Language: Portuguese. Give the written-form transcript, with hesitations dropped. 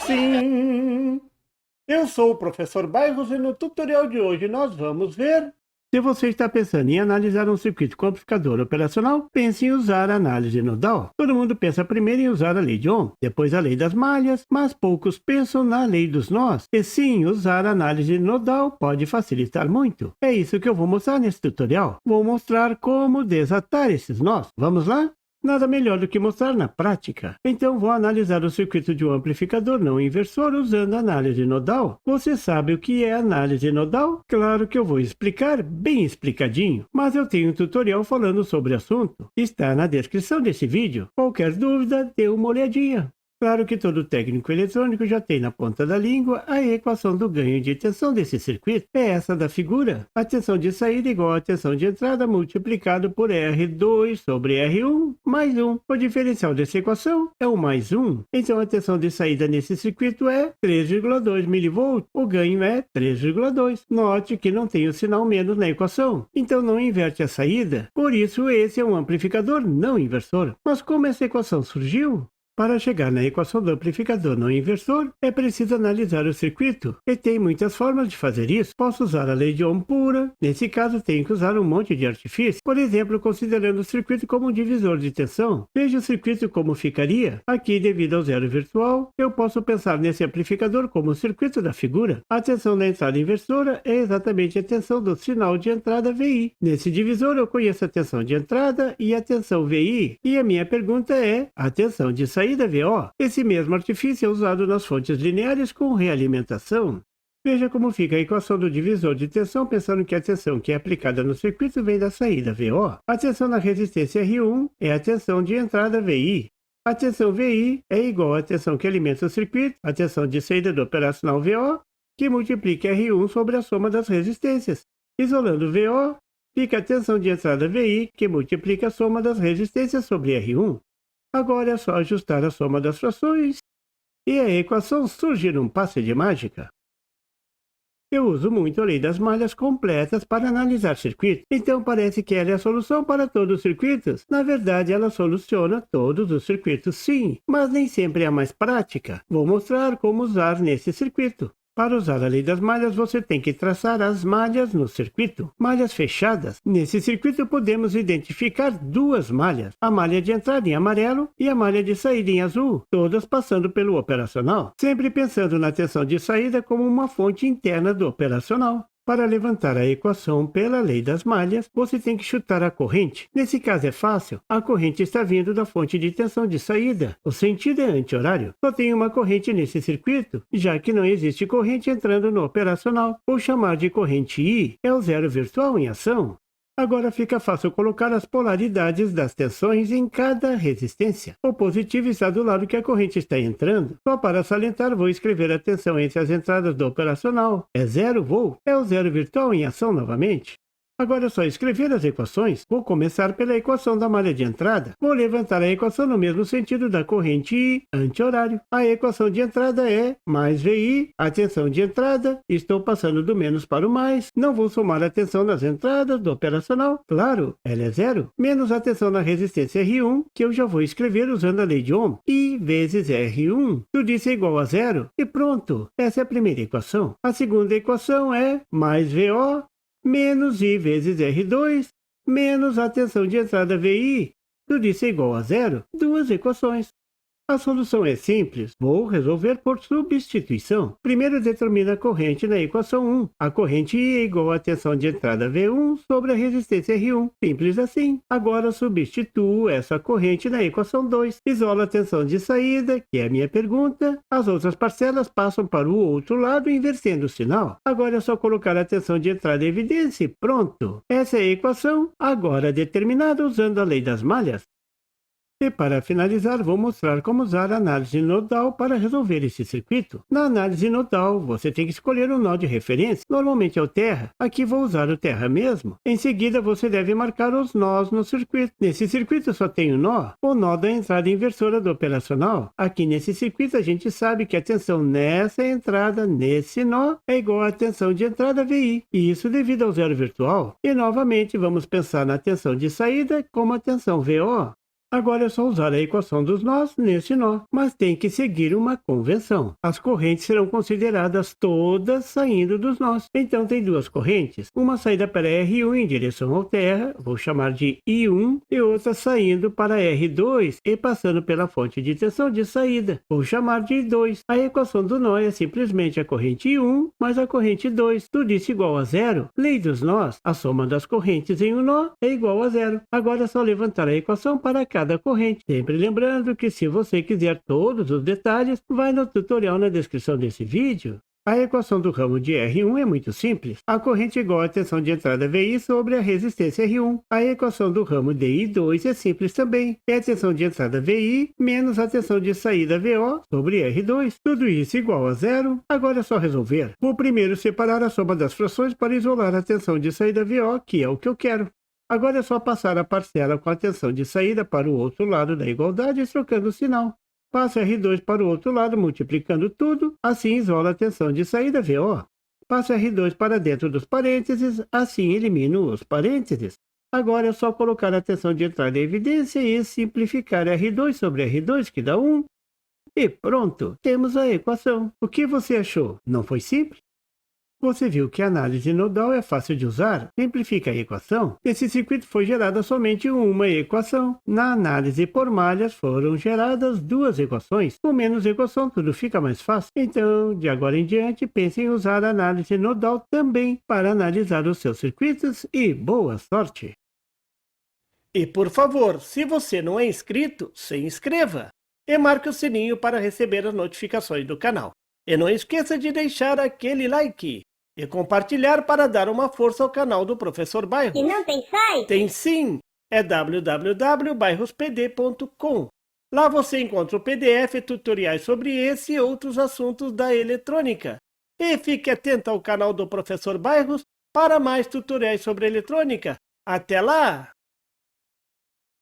Sim, eu sou o professor Bairros e no tutorial de hoje nós vamos ver... Se você está pensando em analisar um circuito com amplificador operacional, pense em usar a análise nodal. Todo mundo pensa primeiro em usar a lei de Ohm, depois a lei das malhas, mas poucos pensam na lei dos nós. E sim, usar a análise nodal pode facilitar muito. É isso que eu vou mostrar nesse tutorial. Vou mostrar como desatar esses nós. Vamos lá? Nada melhor do que mostrar na prática. Então vou analisar o circuito de um amplificador não inversor usando análise nodal. Você sabe o que é análise nodal? Claro que eu vou explicar bem explicadinho, mas eu tenho um tutorial falando sobre o assunto. Está na descrição desse vídeo. Qualquer dúvida, dê uma olhadinha. Claro que todo técnico eletrônico já tem na ponta da língua a equação do ganho de tensão desse circuito. É essa da figura. A tensão de saída igual à tensão de entrada multiplicado por R2 sobre R1 mais 1. O diferencial dessa equação é o mais 1. Então a tensão de saída nesse circuito é 3,2 mV. O ganho é 3,2. Note que não tem o sinal menos na equação. Então não inverte a saída. Por isso esse é um amplificador não inversor. Mas como essa equação surgiu? Para chegar na equação do amplificador não inversor, é preciso analisar o circuito, e tem muitas formas de fazer isso. Posso usar a lei de Ohm pura, nesse caso tenho que usar um monte de artifício, por exemplo, considerando o circuito como um divisor de tensão. Veja o circuito como ficaria. Aqui, devido ao zero virtual, eu posso pensar nesse amplificador como o circuito da figura. A tensão da entrada inversora é exatamente a tensão do sinal de entrada VI. Nesse divisor eu conheço a tensão de entrada e a tensão VI, e a minha pergunta é a tensão de saída VO. Esse mesmo artifício é usado nas fontes lineares com realimentação. Veja como fica a equação do divisor de tensão pensando que a tensão que é aplicada no circuito vem da saída VO. A tensão na resistência R1 é a tensão de entrada VI. A tensão VI é igual à tensão que alimenta o circuito, a tensão de saída do operacional VO, que multiplica R1 sobre a soma das resistências. Isolando VO, fica a tensão de entrada VI, que multiplica a soma das resistências sobre R1. Agora é só ajustar a soma das frações e a equação surge num passe de mágica. Eu uso muito a lei das malhas completas para analisar circuitos, então parece que ela é a solução para todos os circuitos. Na verdade, ela soluciona todos os circuitos sim, mas nem sempre é a mais prática. Vou mostrar como usar nesse circuito. Para usar a lei das malhas, você tem que traçar as malhas no circuito, malhas fechadas. Nesse circuito podemos identificar duas malhas, a malha de entrada em amarelo e a malha de saída em azul, todas passando pelo operacional, sempre pensando na tensão de saída como uma fonte interna do operacional. Para levantar a equação pela lei das malhas, você tem que chutar a corrente. Nesse caso é fácil, a corrente está vindo da fonte de tensão de saída. O sentido é anti-horário. Só tem uma corrente nesse circuito, já que não existe corrente entrando no operacional. Vou chamar de corrente I, é o zero virtual em ação. Agora fica fácil colocar as polaridades das tensões em cada resistência. O positivo está do lado que a corrente está entrando. Só para salientar, vou escrever a tensão entre as entradas do operacional. É 0 volt. É o zero virtual em ação novamente. Agora é só escrever as equações. Vou começar pela equação da malha de entrada. Vou levantar a equação no mesmo sentido da corrente I, anti-horário. A equação de entrada é mais VI, a tensão de entrada. Estou passando do menos para o mais. Não vou somar a tensão nas entradas do operacional. Claro, ela é zero. Menos a tensão na resistência R1, que eu já vou escrever usando a lei de Ohm. I vezes R1. Tudo isso é igual a zero. E pronto. Essa é a primeira equação. A segunda equação é mais VO menos I vezes R2, menos a tensão de entrada VI. Tudo isso é igual a zero. Duas equações. A solução é simples. Vou resolver por substituição. Primeiro determina a corrente na equação 1. A corrente I é igual à tensão de entrada V1 sobre a resistência R1. Simples assim. Agora substituo essa corrente na equação 2. Isola a tensão de saída, que é a minha pergunta. As outras parcelas passam para o outro lado invertendo o sinal. Agora é só colocar a tensão de entrada em evidência e pronto. Essa é a equação, agora determinada usando a lei das malhas. E para finalizar, vou mostrar como usar a análise nodal para resolver esse circuito. Na análise nodal, você tem que escolher um nó de referência, normalmente é o terra. Aqui vou usar o terra mesmo. Em seguida, você deve marcar os nós no circuito. Nesse circuito só tem um nó, o nó da entrada inversora do operacional. Aqui nesse circuito a gente sabe que a tensão nessa entrada, nesse nó, é igual à tensão de entrada VI. E isso devido ao zero virtual. E novamente vamos pensar na tensão de saída como a tensão VO. Agora é só usar a equação dos nós nesse nó, mas tem que seguir uma convenção. As correntes serão consideradas todas saindo dos nós. Então tem duas correntes, uma saída para R1 em direção ao terra, vou chamar de I1, e outra saindo para R2 e passando pela fonte de tensão de saída, vou chamar de I2. A equação do nó é simplesmente a corrente I1 mais a corrente 2, tudo isso igual a zero. Lei dos nós, a soma das correntes em um nó é igual a zero. Agora é só levantar a equação para cada corrente. Sempre lembrando que se você quiser todos os detalhes, vai no tutorial na descrição desse vídeo. A equação do ramo de R1 é muito simples. A corrente é igual à tensão de entrada VI sobre a resistência R1. A equação do ramo de I2 é simples também. É a tensão de entrada VI menos a tensão de saída VO sobre R2. Tudo isso igual a zero. Agora é só resolver. Vou primeiro separar a soma das frações para isolar a tensão de saída VO, que é o que eu quero. Agora é só passar a parcela com a tensão de saída para o outro lado da igualdade, trocando o sinal. Passo R2 para o outro lado, multiplicando tudo, assim isola a tensão de saída VO. Passo R2 para dentro dos parênteses, assim elimino os parênteses. Agora é só colocar a tensão de entrada em evidência e simplificar R2 sobre R2, que dá 1. E pronto, temos a equação. O que você achou? Não foi simples? Você viu que a análise nodal é fácil de usar? Simplifica a equação. Esse circuito foi gerada somente uma equação. Na análise por malhas foram geradas duas equações. Com menos equação tudo fica mais fácil. Então, de agora em diante, pense em usar a análise nodal também para analisar os seus circuitos e boa sorte! E por favor, se você não é inscrito, se inscreva e marque o sininho para receber as notificações do canal. E não esqueça de deixar aquele like e compartilhar para dar uma força ao canal do Professor Bairros. E não tem site? Tem sim! É www.bairrospd.com. Lá você encontra o PDF e tutoriais sobre esse e outros assuntos da eletrônica. E fique atento ao canal do Professor Bairros para mais tutoriais sobre eletrônica. Até lá!